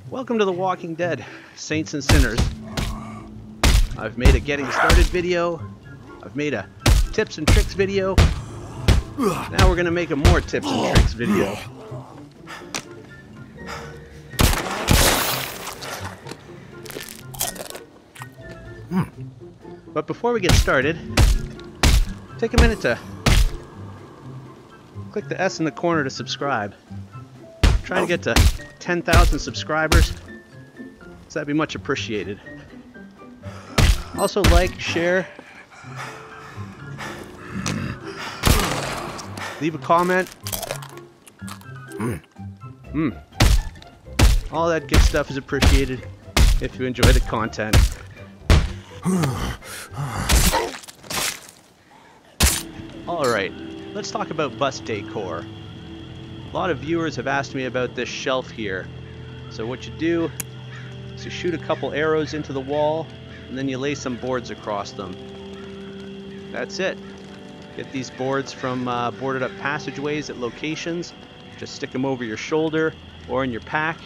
Welcome to The Walking Dead, Saints and Sinners. I've made a getting started video. I've made a tips and tricks video. Now we're going to make a more tips and tricks video. But before we get started, take a minute to click the S in the corner to subscribe. Trying to get to 10,000 subscribers, so that'd be much appreciated. Also like, share, leave a comment. All that good stuff is appreciated if you enjoy the content. Alright, let's talk about bus decor. A lot of viewers have asked me about this shelf here. So what you do is you shoot a couple arrows into the wall and then you lay some boards across them. That's it. Get these boards from boarded up passageways at locations. Just stick them over your shoulder or in your pack.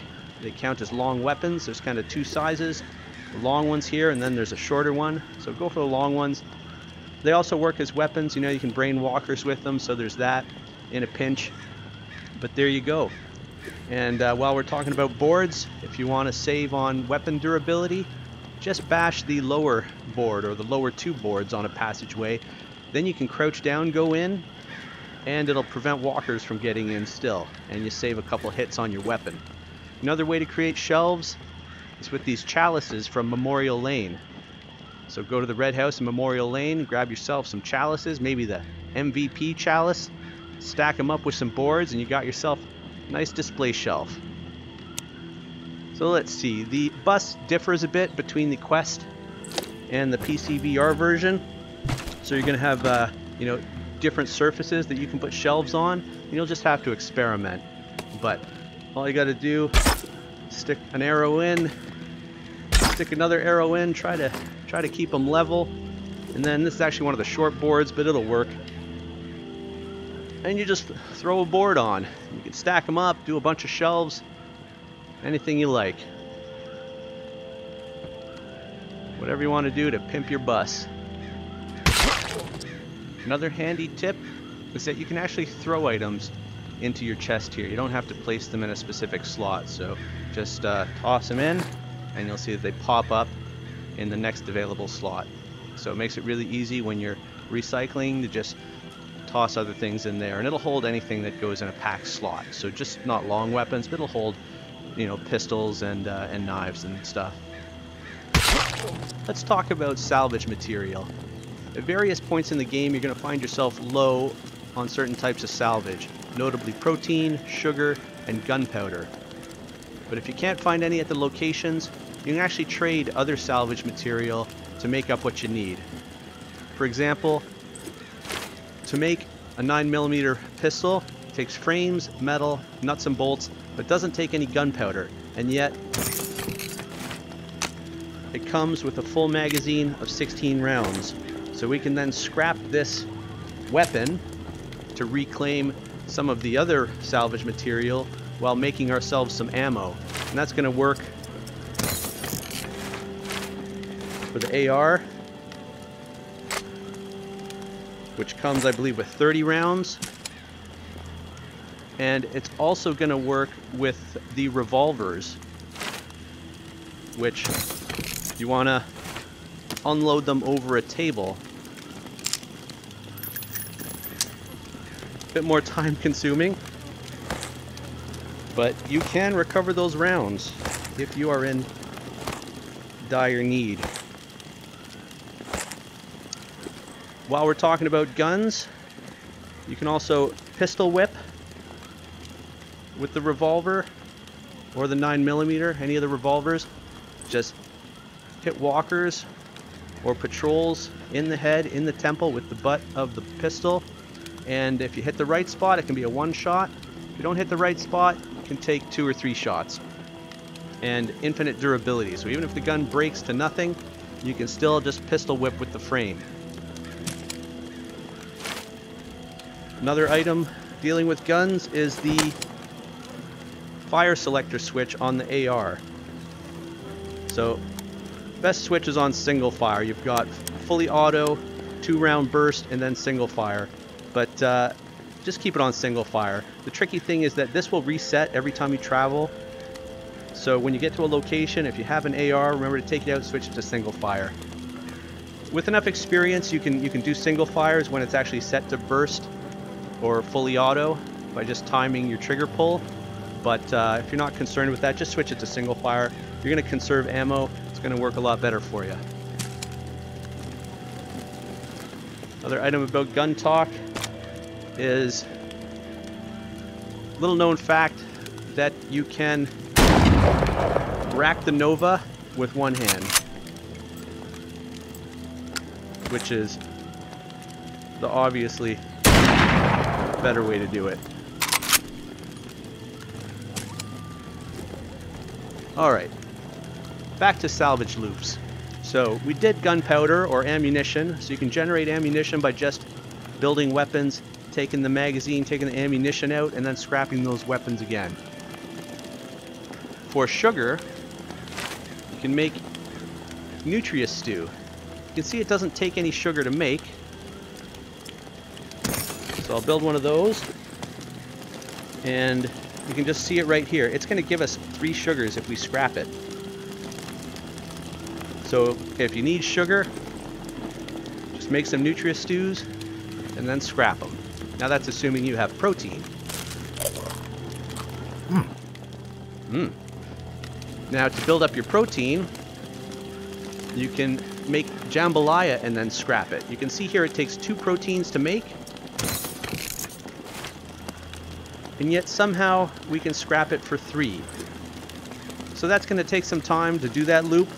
They count as long weapons. There's kind of two sizes. The long ones here, and then there's a shorter one. So go for the long ones. They also work as weapons. You know, you can brain walkers with them, so there's that in a pinch. But there you go. And while we're talking about boards, if you want to save on weapon durability, just bash the lower board or the lower two boards on a passageway. Then you can crouch down, go in, and it'll prevent walkers from getting in still. And you save a couple hits on your weapon. Another way to create shelves is with these chalices from Memorial Lane. So go to the Red House in Memorial Lane, grab yourself some chalices, maybe the MVP chalice, stack them up with some boards, and you got yourself a nice display shelf. So let's see, the bus differs a bit between the Quest and the PCVR version. So you're going to have you know, different surfaces that you can put shelves on, and you'll just have to experiment. But all you got to do, stick an arrow in, stick another arrow in, try to keep them level. And then this is actually one of the short boards, but it'll work. And you just throw a board on. You can stack them up, do a bunch of shelves, anything you like. Whatever you want to do to pimp your bus. Another handy tip is that you can actually throw items into your chest here. You don't have to place them in a specific slot, so just toss them in and you'll see that they pop up in the next available slot. So it makes it really easy when you're recycling to just toss other things in there, and it'll hold anything that goes in a pack slot. So just not long weapons, but it'll hold, you know, pistols and knives and stuff. Let's talk about salvage material. At various points in the game, you're going to find yourself low on certain types of salvage, notably protein, sugar, and gunpowder. But if you can't find any at the locations, you can actually trade other salvage material to make up what you need. For example, to make a 9mm pistol, it takes frames, metal, nuts and bolts, but doesn't take any gunpowder, and yet it comes with a full magazine of 16 rounds. So we can then scrap this weapon to reclaim some of the other salvage material while making ourselves some ammo. And that's going to work for the AR, which comes, I believe, with 30 rounds. And it's also going to work with the revolvers, which you want to unload them over a table. A bit more time consuming, but you can recover those rounds if you are in dire need. While we're talking about guns, you can also pistol whip with the revolver or the 9mm, any of the revolvers. Just hit walkers or patrols in the head, in the temple with the butt of the pistol. And if you hit the right spot, it can be a one shot. If you don't hit the right spot, you can take 2 or 3 shots. And infinite durability. So even if the gun breaks to nothing, you can still just pistol whip with the frame. Another item dealing with guns is the fire selector switch on the AR. So best switch is on single fire. You've got fully auto, 2-round burst, and then single fire. But just keep it on single fire. The tricky thing is that this will reset every time you travel. So when you get to a location, if you have an AR, remember to take it out, switch it to single fire. With enough experience, you can do single fires when it's actually set to burst or fully auto by just timing your trigger pull. But if you're not concerned with that, just switch it to single fire. You're going to conserve ammo. It's going to work a lot better for you. Another item about gun talk is a little known fact that you can rack the Nova with one hand, which is the obviously better way to do it. Alright, back to salvage loops. So we did gunpowder or ammunition, so you can generate ammunition by just building weapons, taking the magazine, taking the ammunition out, and then scrapping those weapons again. For sugar, you can make nutria stew. You can see it doesn't take any sugar to make. So I'll build one of those, and you can just see it right here. It's going to give us 3 sugars if we scrap it. So if you need sugar, just make some nutria stews and then scrap them. Now that's assuming you have protein. Now to build up your protein, you can make jambalaya and then scrap it. You can see here it takes 2 proteins to make. And yet somehow we can scrap it for 3. So that's going to take some time to do that loop.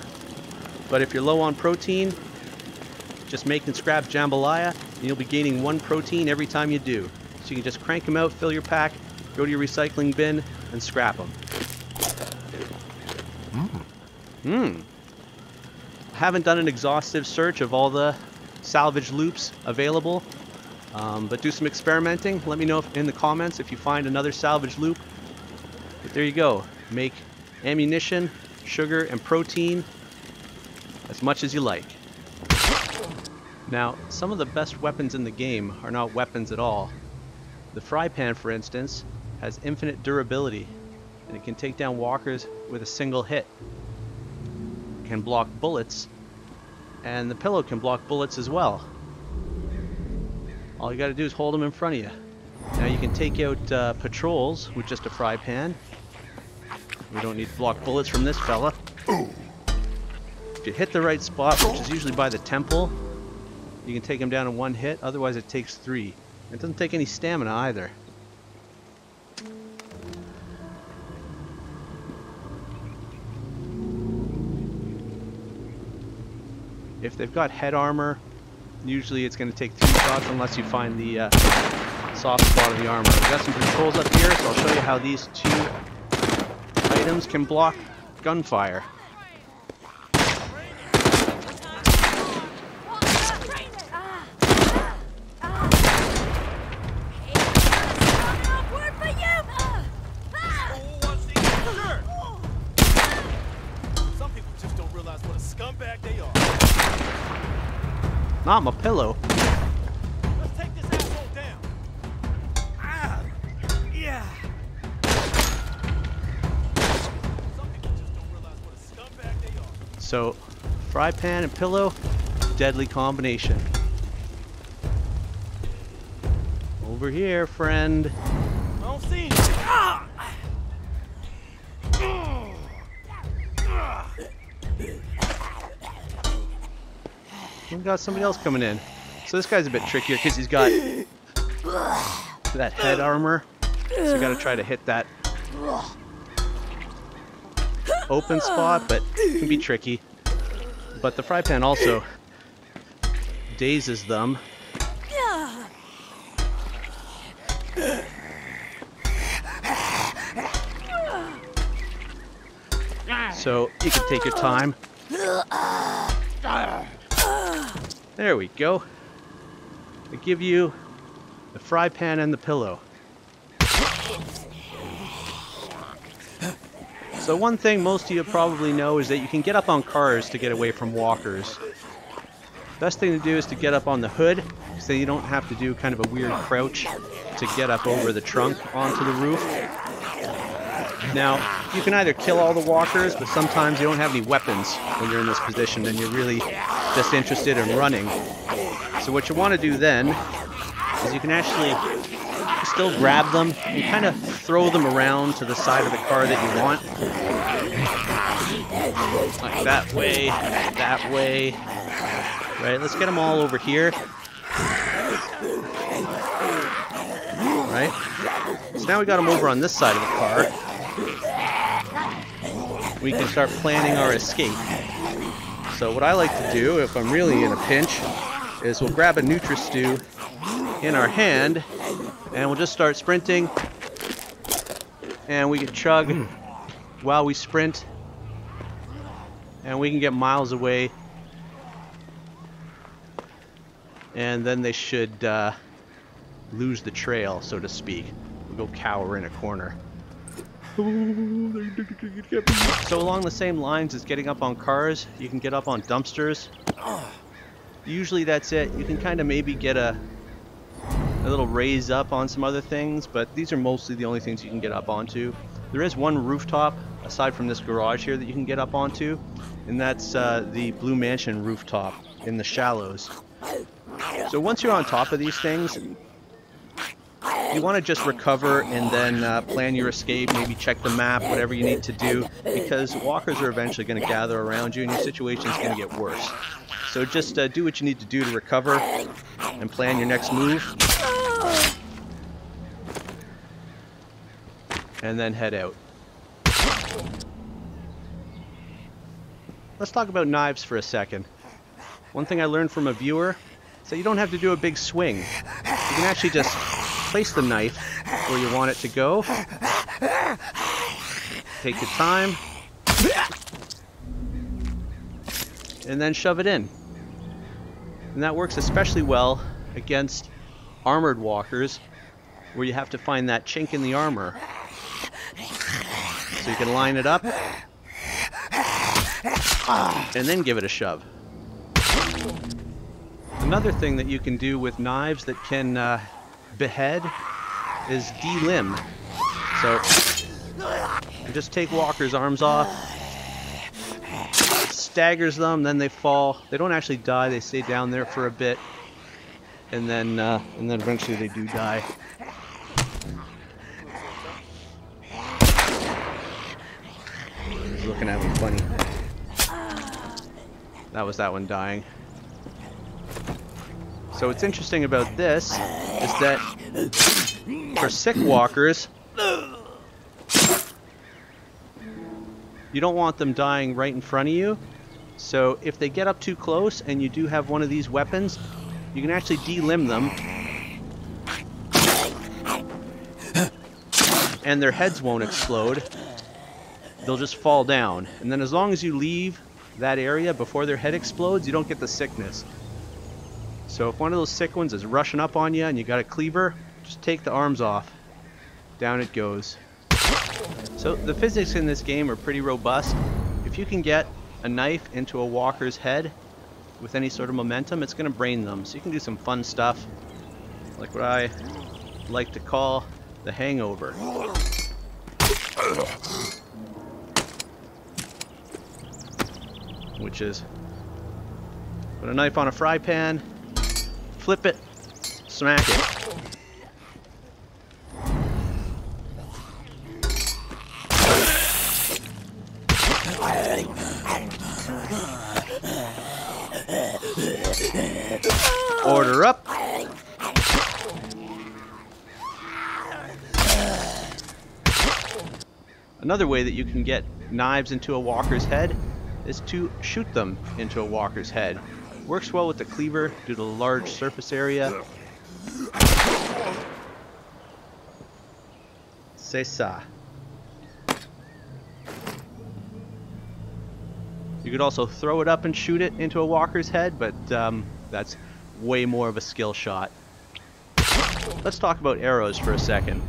But if you're low on protein, just make and scrap jambalaya, and you'll be gaining 1 protein every time you do. So you can just crank them out, fill your pack, go to your recycling bin, and scrap them. I haven't done an exhaustive search of all the salvage loops available. But do some experimenting. Let me know in the comments if you find another salvage loop. But there you go. Make ammunition, sugar, and protein as much as you like. Now, some of the best weapons in the game are not weapons at all. The fry pan, for instance, has infinite durability, and it can take down walkers with a single hit. It can block bullets, and the pillow can block bullets as well. All you gotta do is hold them in front of you. Now you can take out patrols with just a fry pan. We don't need to block bullets from this fella. If you hit the right spot, which is usually by the temple, you can take him down in 1 hit. Otherwise it takes 3. It doesn't take any stamina either. If they've got head armor, usually it's going to take 3 shots unless you find the soft spot of the armor. We've got some controls up here, so I'll show you how these 2 items can block gunfire. Not my pillow. Let's take this asshole down. Yeah. Some people just don't realize what a scumbag they are. So, fry pan and pillow, deadly combination. Over here, friend. I don't see anything. We've got somebody else coming in. So this guy's a bit trickier because he's got that head armor. So you gotta try to hit that open spot, but it can be tricky. But the fry pan also dazes them. So you can take your time. There we go. I give you the fry pan and the pillow. So one thing most of you probably know is that you can get up on cars to get away from walkers. Best thing to do is to get up on the hood, so you don't have to do kind of a weird crouch to get up over the trunk onto the roof. Now, you can either kill all the walkers, but sometimes you don't have any weapons when you're in this position and you're really just interested in running. So what you want to do then is you can actually still grab them and kind of throw them around to the side of the car that you want. Like that way, that way. Right, let's get them all over here. Right? So now we got them over on this side of the car. We can start planning our escape. So what I like to do, if I'm really in a pinch, is we'll grab a Nutri-Stew in our hand, and we'll just start sprinting. And we can chug while we sprint. And we can get miles away. And then they should lose the trail, so to speak. We'll go cower in a corner. So along the same lines as getting up on cars, you can get up on dumpsters. Usually that's it. You can kind of maybe get a little raise up on some other things, but these are mostly the only things you can get up onto. There is one rooftop, aside from this garage here, that you can get up onto, and that's the Blue Mansion rooftop in the Shallows. So once you're on top of these things, you want to just recover and then plan your escape, maybe check the map, whatever you need to do, because walkers are eventually going to gather around you and your situation is going to get worse. So just do what you need to do to recover and plan your next move. And then head out. Let's talk about knives for a second. One thing I learned from a viewer is that you don't have to do a big swing. You can actually just place the knife where you want it to go. Take your time. And then shove it in. And that works especially well against armored walkers, where you have to find that chink in the armor. So you can line it up and then give it a shove. Another thing that you can do with knives that can behead is delimb. So you just take walkers' arms off, staggers them, then they fall. They don't actually die, they stay down there for a bit, and then eventually they do die. He's looking at me funny. That was that one dying. So what's interesting about this is that for sick walkers, you don't want them dying right in front of you. So if they get up too close and you do have one of these weapons, you can actually delimb them. And their heads won't explode. They'll just fall down. And then as long as you leave that area before their head explodes, you don't get the sickness. So if one of those sick ones is rushing up on you and you got a cleaver, just take the arms off. Down it goes. So the physics in this game are pretty robust. If you can get a knife into a walker's head with any sort of momentum, it's going to brain them. So you can do some fun stuff, like what I like to call the hangover. Which is put a knife on a fry pan, flip it, smack it. Order up. Another way that you can get knives into a walker's head is to shoot them into a walker's head. Works well with the cleaver due to the large surface area. C'est ça. You could also throw it up and shoot it into a walker's head, but that's way more of a skill shot. Let's talk about arrows for a second.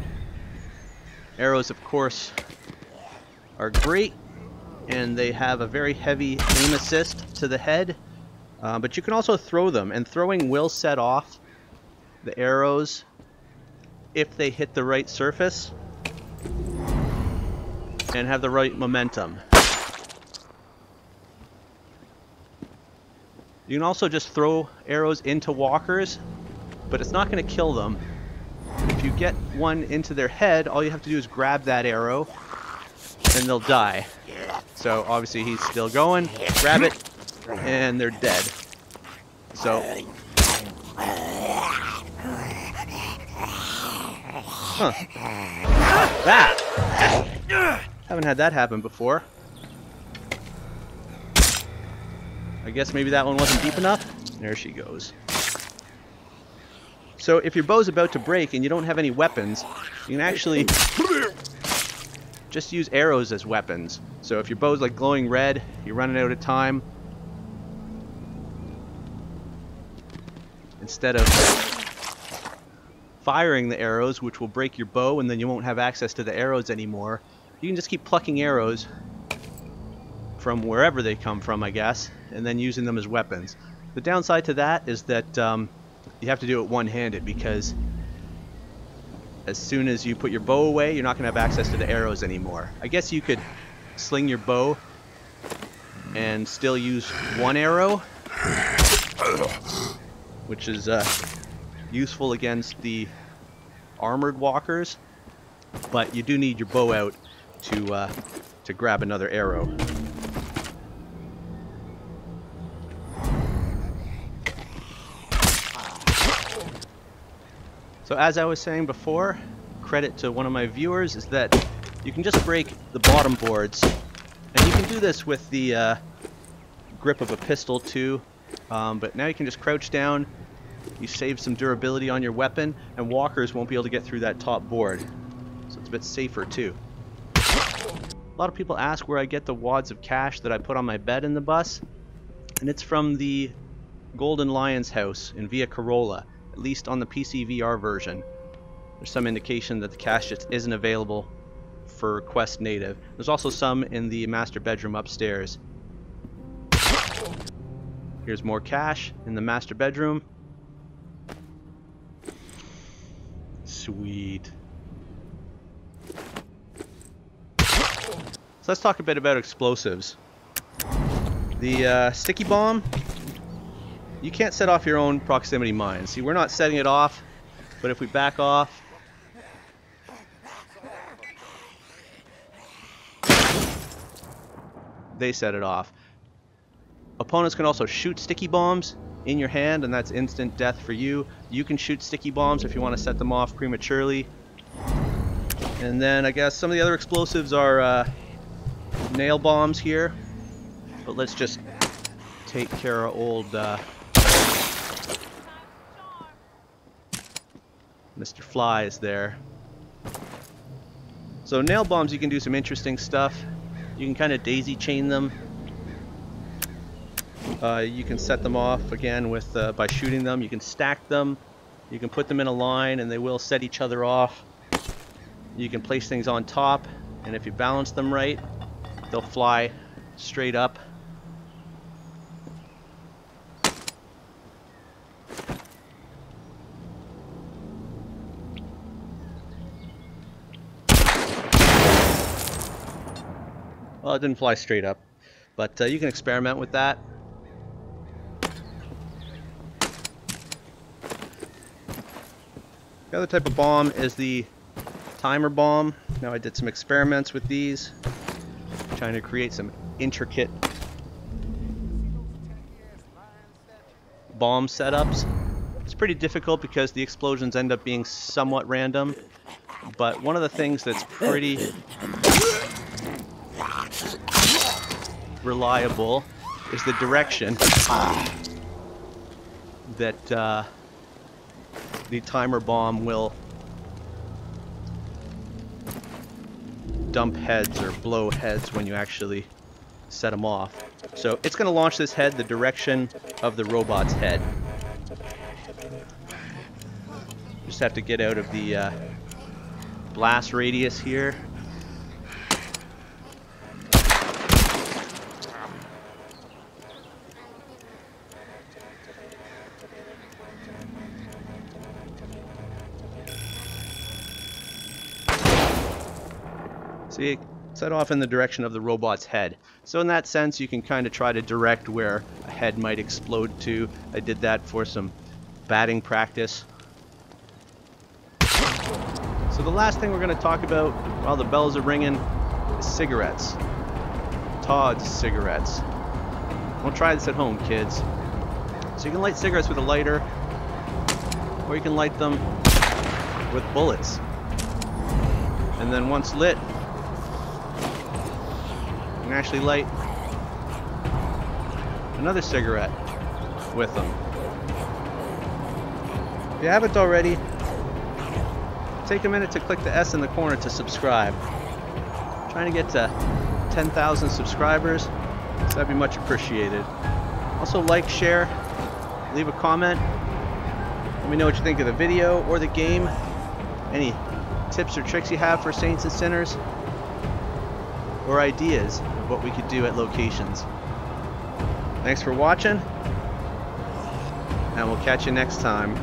Arrows, of course, are great, and they have a very heavy aim assist to the head. But you can also throw them, and throwing will set off the arrows if they hit the right surface and have the right momentum. You can also just throw arrows into walkers, but it's not going to kill them. If you get one into their head, all you have to do is grab that arrow and they'll die. So obviously he's still going, grab it, and they're dead. So that! Haven't had that happen before. I guess maybe that one wasn't deep enough. There she goes. So if your bow's about to break and you don't have any weapons, you can actually just use arrows as weapons. So if your bow's like glowing red, you're running out of time, instead of firing the arrows, which will break your bow and then you won't have access to the arrows anymore, you can just keep plucking arrows from wherever they come from, I guess, and then using them as weapons. The downside to that is that you have to do it one-handed, because as soon as you put your bow away, you're not going to have access to the arrows anymore. I guess you could sling your bow and still use one arrow, which is useful against the armored walkers, but you do need your bow out to grab another arrow. So as I was saying before, credit to one of my viewers, is that you can just break the bottom boards, and you can do this with the grip of a pistol too, but now you can just crouch down, you save some durability on your weapon, and walkers won't be able to get through that top board, so it's a bit safer too. A lot of people ask where I get the wads of cash that I put on my bed in the bus, and it's from the Golden Lion's house in Via Corolla. At least on the PC VR version. There's some indication that the cache just isn't available for Quest Native. There's also some in the master bedroom upstairs. Here's more cache in the master bedroom. Sweet. So let's talk a bit about explosives. The sticky bomb, you can't set off your own proximity mine. See, we're not setting it off, but if we back off, they set it off. Opponents can also shoot sticky bombs in your hand, and that's instant death for you. You can shoot sticky bombs if you want to set them off prematurely. And then I guess some of the other explosives are nail bombs here, but let's just take care of old Mr. Fly is there. So nail bombs, you can do some interesting stuff. You can kind of daisy chain them. You can set them off again with by shooting them. You can stack them. You can put them in a line and they will set each other off. You can place things on top, and if you balance them right, they'll fly straight up. Well, it didn't fly straight up, but you can experiment with that. The other type of bomb is the timer bomb. Now I did some experiments with these, trying to create some intricate bomb setups. It's pretty difficult because the explosions end up being somewhat random, but one of the things that's pretty reliable is the direction that the timer bomb will dump heads or blow heads when you actually set them off. So it's going to launch this head the direction of the robot's head. Just have to get out of the blast radius here. So you set off in the direction of the robot's head. So in that sense, you can kind of try to direct where a head might explode to. I did that for some batting practice. So the last thing we're going to talk about while the bells are ringing is cigarettes. Todd's cigarettes. Don't try this at home, kids. So you can light cigarettes with a lighter, or you can light them with bullets. And then once lit, you can actually light another cigarette with them. If you haven't already, take a minute to click the S in the corner to subscribe. I'm trying to get to 10,000 subscribers, so that'd be much appreciated. Also like, share, leave a comment. Let me know what you think of the video or the game. Any tips or tricks you have for saints and sinners, or ideas of what we could do at locations. Thanks for watching, and we'll catch you next time.